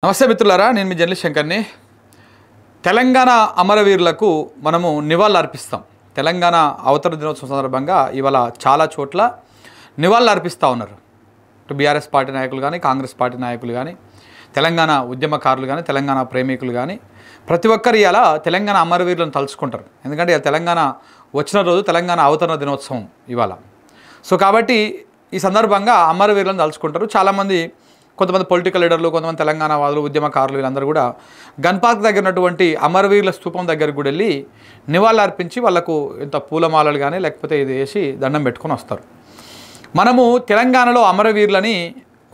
నమస్తే మిత్రులారా, నేను మీ జర్నలిస్ట్ శంకర్ని. తెలంగాణ అమరవీరులకు మనము నివాళులు అర్పిస్తాం. తెలంగాణ అవతరణ దినోత్సవం సందర్భంగా ఇవాళ చాలా చోట్ల నివాళులు అర్పిస్తూ ఉన్నారు. బీఆర్ఎస్ పార్టీ నాయకులు కానీ, కాంగ్రెస్ పార్టీ నాయకులు కానీ, తెలంగాణ ఉద్యమకారులు కానీ, తెలంగాణ ప్రేమికులు కానీ ప్రతి ఒక్కరు ఇలా తెలంగాణ అమరవీరులను తలుచుకుంటారు. ఎందుకంటే తెలంగాణ వచ్చిన రోజు తెలంగాణ అవతరణ దినోత్సవం ఇవాళ. సో కాబట్టి ఈ సందర్భంగా అమరవీరులను తలుచుకుంటారు. చాలామంది, కొంతమంది పొలిటికల్ లీడర్లు, కొంతమంది తెలంగాణ వాదులు, ఉద్యమకారులు వీళ్ళందరూ కూడా గన్ పార్క్ దగ్గర ఉన్నటువంటి అమరవీరుల స్తూపం దగ్గరికి కూడా వెళ్ళి నివాళులు అర్పించి వాళ్ళకు ఇంత పూలమాలలు కానీ లేకపోతే ఇది వేసి దండం పెట్టుకొని వస్తారు. మనము తెలంగాణలో అమరవీరులని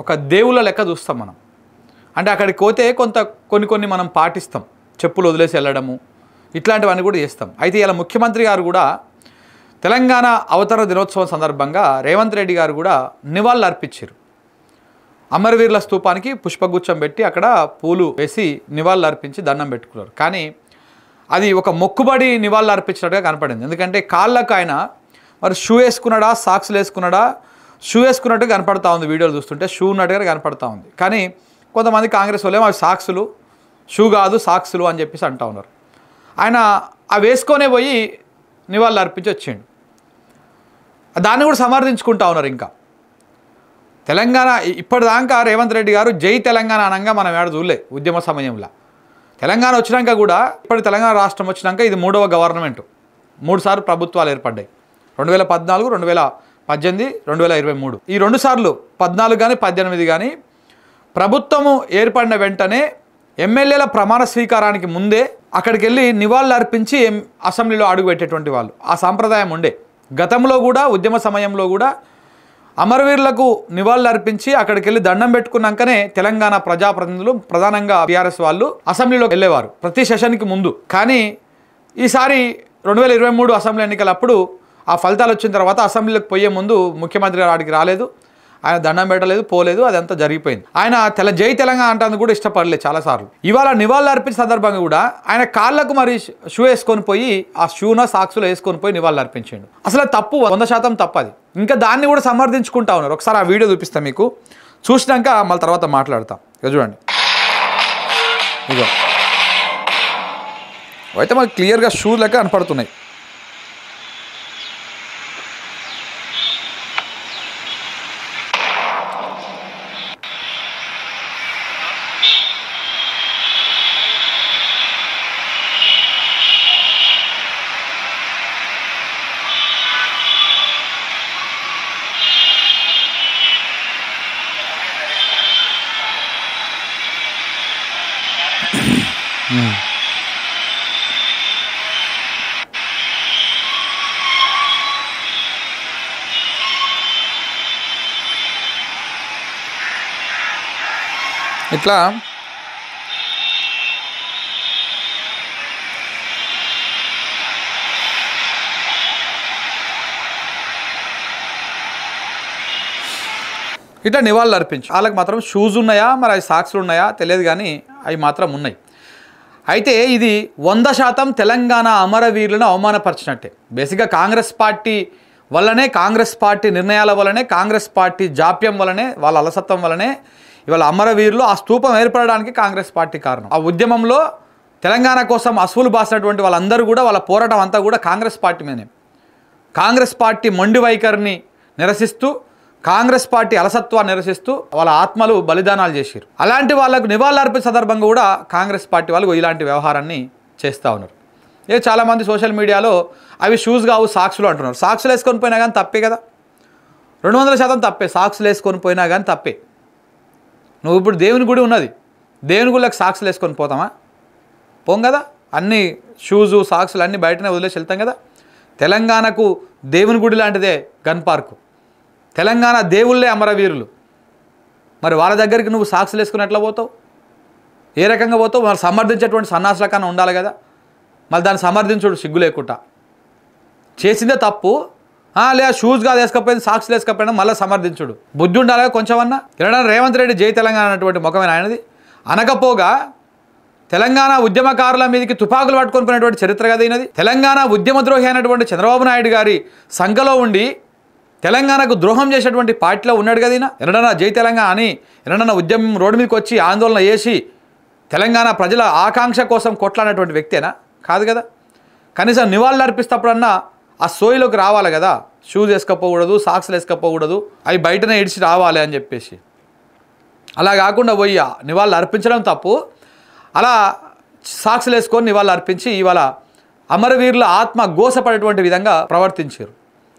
ఒక దేవుళ్ళ లెక్క చూస్తాం. మనం అంటే అక్కడికి పోతే కొన్ని మనం పాటిస్తాం, చెప్పులు వదిలేసి వెళ్ళడము, ఇట్లాంటివన్నీ కూడా చేస్తాం. అయితే ఇలా ముఖ్యమంత్రి గారు కూడా తెలంగాణ అవతరణ దినోత్సవం సందర్భంగా రేవంత్ రెడ్డి గారు కూడా నివాళులు అర్పించారు. అమరవీరుల స్తూపానికి పుష్పగుచ్చం పెట్టి అక్కడ పూలు వేసి నివాళులు అర్పించి దండం పెట్టుకున్నారు. కానీ అది ఒక మొక్కుబడి నివాళులు అర్పించినట్టుగా కనపడింది. ఎందుకంటే కాళ్ళకు ఆయన మరి షూ వేసుకున్నాడా, సాక్స్లు వేసుకున్నాడా, షూ వేసుకున్నట్టుగా కనపడతా ఉంది. వీడియోలు చూస్తుంటే షూ ఉన్నట్టుగా కనపడతా ఉంది. కానీ కొంతమంది కాంగ్రెస్ వాళ్ళేమో అవి సాక్సులు, షూ కాదు సాక్సులు అని చెప్పేసి అంటూ ఉన్నారు. ఆయన అవి వేసుకొనే పోయి నివాళులు అర్పించి వచ్చిండు. దాన్ని కూడా సమర్థించుకుంటా ఉన్నారు. ఇంకా తెలంగాణ ఇప్పటిదాకా రేవంత్ రెడ్డి గారు జై తెలంగాణ అనగా మనం ఏడ చూడలే. ఉద్యమ సమయంలో తెలంగాణ వచ్చినాక కూడా, ఇప్పుడు తెలంగాణ రాష్ట్రం వచ్చినాక ఇది 3వ గవర్నమెంట్. 3 సార్లు ప్రభుత్వాలు ఏర్పడ్డాయి. 2014, 2018, 2023. ఈ 2 సార్లు 14 కానీ 18 కానీ ప్రభుత్వము ఏర్పడిన వెంటనే ఎమ్మెల్యేల ప్రమాణ స్వీకారానికి ముందే అక్కడికి వెళ్ళి నివాళులు అర్పించి అసెంబ్లీలో అడుగుపెట్టేటువంటి వాళ్ళు ఆ సాంప్రదాయం ఉండే. గతంలో కూడా ఉద్యమ సమయంలో కూడా అమరవీరులకు నివాళులు అర్పించి అక్కడికి వెళ్ళి దండం పెట్టుకున్నాకనే తెలంగాణ ప్రజాప్రతినిధులు, ప్రధానంగా బీఆర్ఎస్ వాళ్ళు అసెంబ్లీలోకి వెళ్ళేవారు ప్రతి సెషన్కి ముందు. కానీ ఈసారి 2023 అసెంబ్లీ ఎన్నికలప్పుడు ఆ ఫలితాలు వచ్చిన తర్వాత అసెంబ్లీలోకి పోయే ముందు ముఖ్యమంత్రి గారు ఆడికి రాలేదు, ఆయన దండం పెట్టలేదు, పోలేదు, అదంతా జరిగిపోయింది. ఆయన జై తెలంగాణ అంటాను కూడా ఇష్టపడలేదు చాలాసార్లు. ఇవాళ నివాళులు అర్పించిన సందర్భంగా కూడా ఆయన కాళ్ళకు మరి షూ వేసుకొని పోయి ఆ షూన సాక్సులు వేసుకొని పోయి నివాళులు అర్పించాడు. అసలు తప్పు, 100% తప్పు అది. ఇంకా దాన్ని కూడా సమర్థించుకుంటా ఉన్నారు. ఒకసారి ఆ వీడియో చూపిస్తాం మీకు, చూసినాక మళ్ళీ తర్వాత మాట్లాడతాం. ఇక చూడండి, ఇగో అయితే మనకి క్లియర్గా షూ లెక్క కనపడుతున్నాయి. ఇట్లా ఇట్లా నివాళులు అర్పించు. వాళ్ళకి మాత్రం షూస్ ఉన్నాయా, మరి అవి సాక్స్లు ఉన్నాయా తెలియదు, కానీ అవి మాత్రం ఉన్నాయి. అయితే ఇది 100% తెలంగాణ అమరవీరులను అవమానపరిచినట్టే. బేసిక్గా కాంగ్రెస్ పార్టీ వల్లనే, కాంగ్రెస్ పార్టీ నిర్ణయాల వల్లనే, కాంగ్రెస్ పార్టీ జాప్యం వల్లనే, వాళ్ళ అలసత్వం వల్లనే ఇవాళ అమరవీరులు ఆ స్తూపం ఏర్పడడానికి కాంగ్రెస్ పార్టీ కారణం. ఆ ఉద్యమంలో తెలంగాణ కోసం అసువులు బాసినటువంటి వాళ్ళందరూ కూడా, వాళ్ళ పోరాటం అంతా కూడా కాంగ్రెస్ పార్టీ మీదనే. కాంగ్రెస్ పార్టీ మొండి వైఖరిని నిరసిస్తూ, కాంగ్రెస్ పార్టీ అలసత్వాన్ని నిరసిస్తూ వాళ్ళ ఆత్మలు బలిదానాలు చేశారు. అలాంటి వాళ్ళకు నివాళులు అర్పించే సందర్భంగా కూడా కాంగ్రెస్ పార్టీ వాళ్ళు ఇలాంటి వ్యవహారాన్ని చేస్తూ ఉన్నారు. చాలామంది సోషల్ మీడియాలో అవి షూస్ కావు సాక్స్లు అంటున్నారు. సాక్స్లు వేసుకొని పోయినా కానీ తప్పే కదా, 200% తప్పే. సాక్స్లు వేసుకొని పోయినా కానీ తప్పే. నువ్వు ఇప్పుడు దేవుని గుడి ఉన్నది, దేవుని గుడికి సాక్స్లు వేసుకొని పోతామా? పోం కదా. అన్ని షూజు సాక్స్లు అన్నీ బయటనే వదిలేసి వెళ్తాం కదా. తెలంగాణకు దేవుని గుడి లాంటిదే గన్ పార్కు. తెలంగాణ దేవుళ్ళే అమరవీరులు. మరి వాళ్ళ దగ్గరికి నువ్వు సాక్స్లు వేసుకుని ఎట్లా పోతావు? ఏ రకంగా పోతావు? మరి సమర్థించేటువంటి సన్నాసుల కన్నా ఉండాలి కదా. మళ్ళీ దాన్ని సమర్థించుడు సిగ్గు లేకుండా. చేసిందే తప్పు, లేదా షూస్ కాదు వేసుకపోయింది, సాక్స్లు వేసుకపోయినా మళ్ళీ సమర్థించుడు. బుద్ధి ఉండాలి కొంచెం అన్నా. రేవంత్ రెడ్డి జై తెలంగాణ అన్నటువంటి ముఖమైన ఆయనది. అనకపోగా తెలంగాణ ఉద్యమకారుల మీదకి తుపాకులు పట్టుకొని పోయినటువంటి చరిత్ర కదా అయినది. తెలంగాణ ఉద్యమద్రోహి అయినటువంటి చంద్రబాబు నాయుడు గారి సంఘలో ఉండి తెలంగాణకు ద్రోహం చేసేటువంటి పార్టీలో ఉన్నాడు కదా ఈయన. ఎన్నడన్నా జై తెలంగాణ అని ఎన్నడన్నా ఉద్యమం రోడ్డు మీదకి వచ్చి ఆందోళన చేసి తెలంగాణ ప్రజల ఆకాంక్ష కోసం కొట్లాడినటువంటి వ్యక్తేనా? కాదు కదా. కనీసం నివాళులు అర్పిస్తప్పుడన్నా ఆ సోయిలోకి రావాలి కదా. షూస్ వేసుకపోకూడదు, సాక్స్లు వేసుకపోకూడదు, అవి బయటనే ఇడిచి రావాలి అని చెప్పేసి. అలా కాకుండా పోయి నివాళులు అర్పించడం తప్పు. అలా సాక్స్లు వేసుకొని నివాళులు అర్పించి ఇవాళ అమరవీరుల ఆత్మ గోసపడేటువంటి విధంగా ప్రవర్తించారు.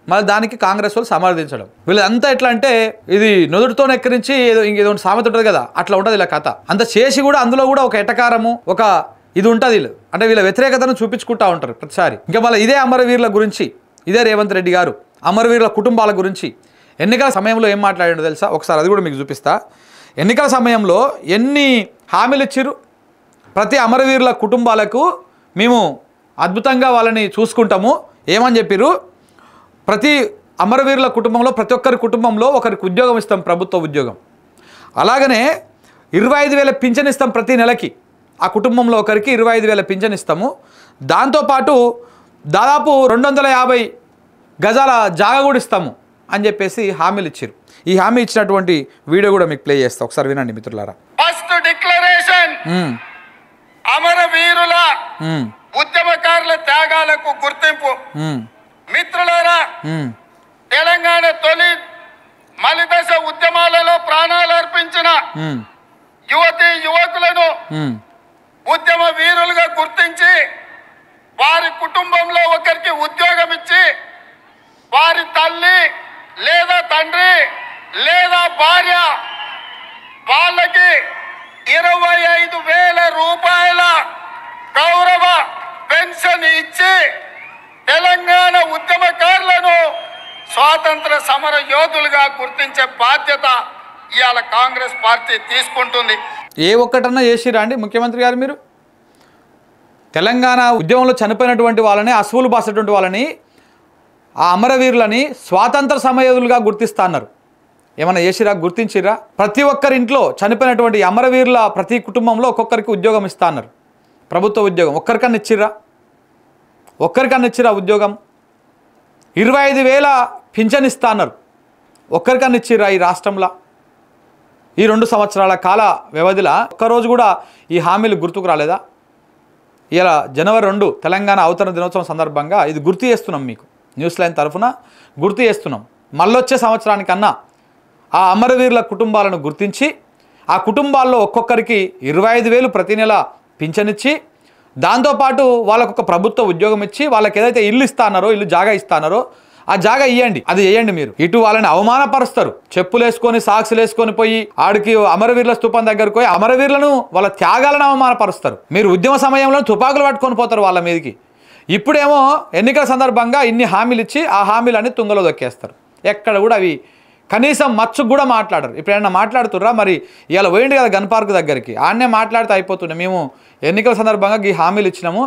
మళ్ళీ దానికి కాంగ్రెస్ వాళ్ళు సమర్థించడం. వీళ్ళంతా ఎట్లా అంటే ఇది నుదుటితో ఎక్కరించి ఏదో సామెత ఉంటుంది కదా, అట్లా ఉంటుంది వీళ్ళ కథ. అంత చేసి కూడా అందులో కూడా ఒక ఎటకారము, ఒక ఇది ఉంటుంది. వీళ్ళు అంటే వీళ్ళ వ్యతిరేకతను చూపించుకుంటూ ఉంటారు ప్రతిసారి. ఇంకా మళ్ళీ ఇదే అమరవీరుల గురించి ఇదే రేవంత్ రెడ్డి గారు అమరవీరుల కుటుంబాల గురించి ఎన్నికల సమయంలో ఏం మాట్లాడాడో తెలుసా? ఒకసారి అది కూడా మీకు చూపిస్తా. ఎన్నికల సమయంలో ఎన్ని హామీలు ఇచ్చిర్రు. ప్రతి అమరవీరుల కుటుంబాలకు మేము అద్భుతంగా వాళ్ళని చూసుకుంటాము ఏమని చెప్పిర్రు. ప్రతి అమరవీరుల కుటుంబంలో ప్రతి ఒక్కరి కుటుంబంలో ఒకరికి ఉద్యోగం ఇస్తాం, ప్రభుత్వ ఉద్యోగం. అలాగనే 25,000 పింఛన్ ఇస్తాం ప్రతి నెలకి. ఆ కుటుంబంలో ఒకరికి 25,000 పింఛన్ ఇస్తాము. దాంతోపాటు దాదాపు 250 గజాల జాగా కూడా ఇస్తాము అని చెప్పేసి హామీలు ఇచ్చారు. ఈ హామీ ఇచ్చినటువంటి వీడియో కూడా మీకు ప్లే చేస్తా, ఒకసారి వినండి మిత్రులారా. ఫస్ట్ డిక్లరేషన్ అమరవీరుల ఉద్యమకారుల త్యాగాలకు గుర్తింపు. మిత్రులారా, తెలంగాణ తొలి మలిదశ ఉద్యమాలలో ప్రాణాలు అర్పించిన యువతి యువకులను ఉద్యమ వీరులుగా గుర్తించి వారి కుటుంబంలో ఒకరికి ఉద్యోగం ఇచ్చి వారి తల్లి లేదా తండ్రి లేదా భార్య వాళ్ళకి 25,000 రూపాయల గౌరవ పెన్షన్ ఇచ్చి తెలంగాణ ఉద్యమకారులను స్వాతంత్ర సమర యోధులుగా గుర్తించే బాధ్యత ఇవాళ కాంగ్రెస్ పార్టీ తీసుకుంటుంది. ఏ ఒక్కటన్నా చేసిరా అండి ముఖ్యమంత్రి గారు? మీరు తెలంగాణ ఉద్యమంలో చనిపోయినటువంటి వాళ్ళని, అసువులు బాసేటువంటి వాళ్ళని, ఆ అమరవీరులని స్వాతంత్ర సమరయోధులుగా గుర్తిస్తా అన్నారు. ఏమన్నా చేసిరా? గుర్తించిరా? ప్రతి ఒక్కరి ఇంట్లో చనిపోయినటువంటి అమరవీరుల ప్రతి కుటుంబంలో ఒక్కొక్కరికి ఉద్యోగం ఇస్తా అన్నారు, ప్రభుత్వ ఉద్యోగం. ఒక్కరికన్నా ఇచ్చిర్రా? ఒక్కరికన్నా ఇచ్చిరా ఉద్యోగం? 25,000 పింఛన్ ఇస్తా అన్నారు, ఒక్కరికన్నా ఇచ్చిర్రా ఈ రాష్ట్రంలో? ఈ 2 సంవత్సరాల కాల వ్యవధిలో ఒక్కరోజు కూడా ఈ హామీలు గుర్తుకు రాలేదా? ఇలా జనవరి 2 తెలంగాణ అవతరణ దినోత్సవం సందర్భంగా ఇది గుర్తు చేస్తున్నాం, మీకు న్యూస్ లైన్ తరఫున గుర్తు చేస్తున్నాం. మళ్ళొచ్చే సంవత్సరానికన్నా ఆ అమరవీరుల కుటుంబాలను గుర్తించి ఆ కుటుంబాల్లో ఒక్కొక్కరికి 25,000 ప్రతి నెల పింఛనిచ్చి దాంతోపాటు వాళ్ళకు ఒక ప్రభుత్వ ఉద్యోగం ఇచ్చి వాళ్ళకి ఏదైతే ఇల్లు ఇస్తానారో, ఇల్లు జాగా ఇస్తానారో ఆ జాగా ఇవ్వండి, అది వేయండి. మీరు ఇటు వాళ్ళని అవమానపరుస్తారు, చెప్పులు వేసుకొని సాక్సులు వేసుకొని పోయి ఆడికి అమరవీరుల స్తూపం దగ్గరకు పోయి అమరవీరులను వాళ్ళ త్యాగాలను అవమానపరుస్తారు. మీరు ఉద్యమ సమయంలో తుపాకులు పట్టుకొని పోతారు వాళ్ళ మీదకి. ఇప్పుడేమో ఎన్నికల సందర్భంగా ఇన్ని హామీలు ఇచ్చి ఆ హామీలన్నీ తుంగలో దొక్కేస్తారు. ఎక్కడ కూడా అవి కనీసం మచ్చుకు కూడా మాట్లాడరు. ఇప్పుడు ఏమన్నా మాట్లాడుతుర్రా? మరి ఇవాళ పోయింది కదా గన్ పార్క్ దగ్గరికి, ఆడనే మాట్లాడితే అయిపోతుండే. మేము ఎన్నికల సందర్భంగా ఈ హామీలు ఇచ్చినాము,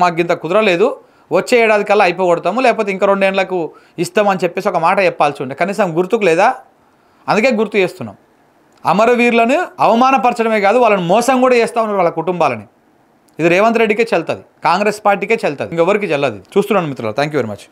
మాకు ఇంత కుదరలేదు, వచ్చే ఏడాది కల్లా అయిపోగొడతాము, లేకపోతే ఇంకా 2 ఏళ్ళకు ఇస్తామని చెప్పేసి ఒక మాట చెప్పాల్సి ఉండే. కనీసం గుర్తుకు లేదా? అందుకే గుర్తు చేస్తున్నాం. అమరవీరులను అవమానపరచడమే కాదు, వాళ్ళని మోసం కూడా చేస్తూ ఉన్నారు వాళ్ళ కుటుంబాలని. ఇది రేవంత్ రెడ్డికే చెల్తుంది, కాంగ్రెస్ పార్టీకే చెల్తుంది, ఇంకెవరికి చెల్లదు. చూస్తున్నాను మిత్రులు. Thank you very much.